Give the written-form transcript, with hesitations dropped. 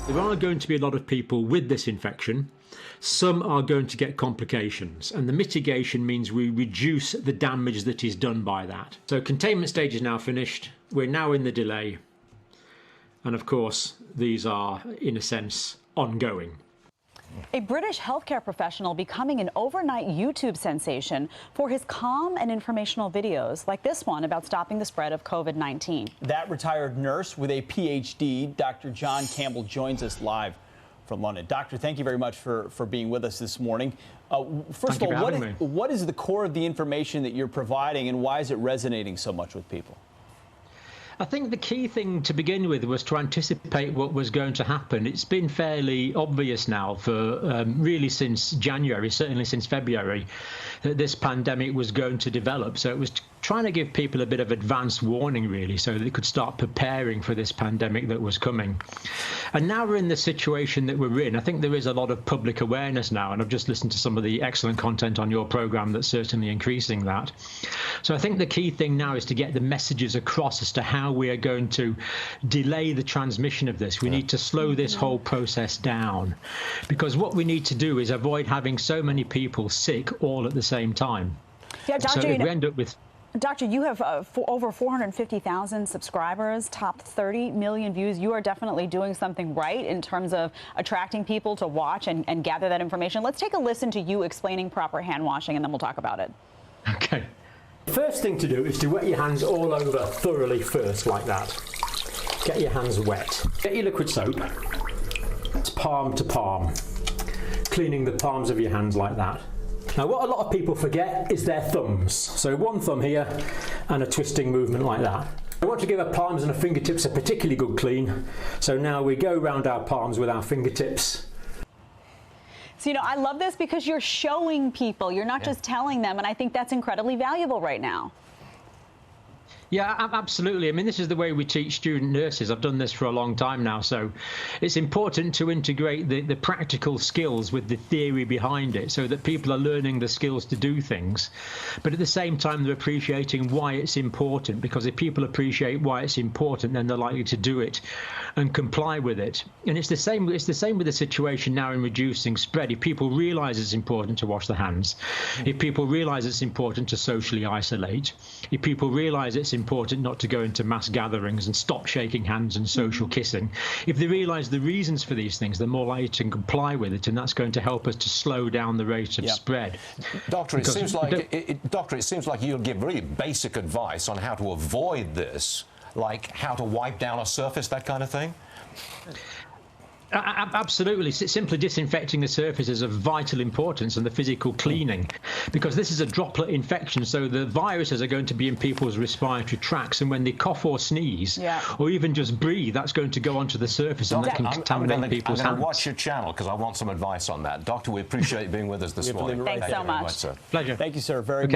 There are going to be a lot of people with this infection. Some are going to get complications, and the mitigation means we reduce the damage that is done by that. So containment stage is now finished. We're now in the delay. And of course, these are, in a sense, ongoing. A British healthcare professional becoming an overnight YouTube sensation for his calm and informational videos, like this one about stopping the spread of COVID-19. That retired nurse with a PhD, Dr. John Campbell, joins us live from London. Doctor, thank you very much for being with us this morning. First of all, what is the core of the information that you're providing, and why is it resonating so much with people? I think the key thing to begin with was to anticipate what was going to happen. It's been fairly obvious now for really since January, certainly since February, that this pandemic was going to develop. So it was trying to give people a bit of advance warning, really, so they could start preparing for this pandemic that was coming. And now we're in the situation that we're in. I think there is a lot of public awareness now, and I've just listened to some of the excellent content on your program that's certainly increasing that. So I think the key thing now is to get the messages across as to how we are going to delay the transmission of this. We need to slow this whole process down, because what we need to do is avoid having so many people sick all at the same time. Yeah, Doctor, so if we end up with... Doctor, you have over 450,000 subscribers, top 30 million views. You are definitely doing something right in terms of attracting people to watch and gather that information. Let's take a listen to you explaining proper hand washing, and then we'll talk about it. Okay. The first thing to do is to wet your hands all over thoroughly first, like that. Get your hands wet. Get your liquid soap. It's palm to palm. Cleaning the palms of your hands like that. Now, what a lot of people forget is their thumbs. So one thumb here and a twisting movement like that. I want to give our palms and our fingertips a particularly good clean. So now we go around our palms with our fingertips. So, I love this because you're showing people. You're not just telling them, and I think that's incredibly valuable right now. Yeah, absolutely. I mean, this is the way we teach student nurses. I've done this for a long time now, so it's important to integrate the practical skills with the theory behind it so that people are learning the skills to do things. But at the same time, they're appreciating why it's important, because if people appreciate why it's important, then they're likely to do it and comply with it. And it's the same with the situation now in reducing spread. If people realize it's important to wash their hands, if people realize it's important to socially isolate, if people realize it's important not to go into mass gatherings and stop shaking hands and social kissing, if they realize the reasons for these things, they're more likely to comply with it, and that's going to help us to slow down the rate of spread. Doctor, it seems like you'll give really basic advice on how to avoid this, like how to wipe down a surface, that kind of thing? Absolutely. Simply disinfecting the surface is of vital importance, and the physical cleaning, because this is a droplet infection, so the viruses are going to be in people's respiratory tracts, and when they cough or sneeze or even just breathe, that's going to go onto the surface and that can contaminate people's hands. I'm going to watch your channel because I want some advice on that. Doctor, we appreciate you being with us this morning. Thanks so much. Sir. Pleasure. Thank you, sir, very much.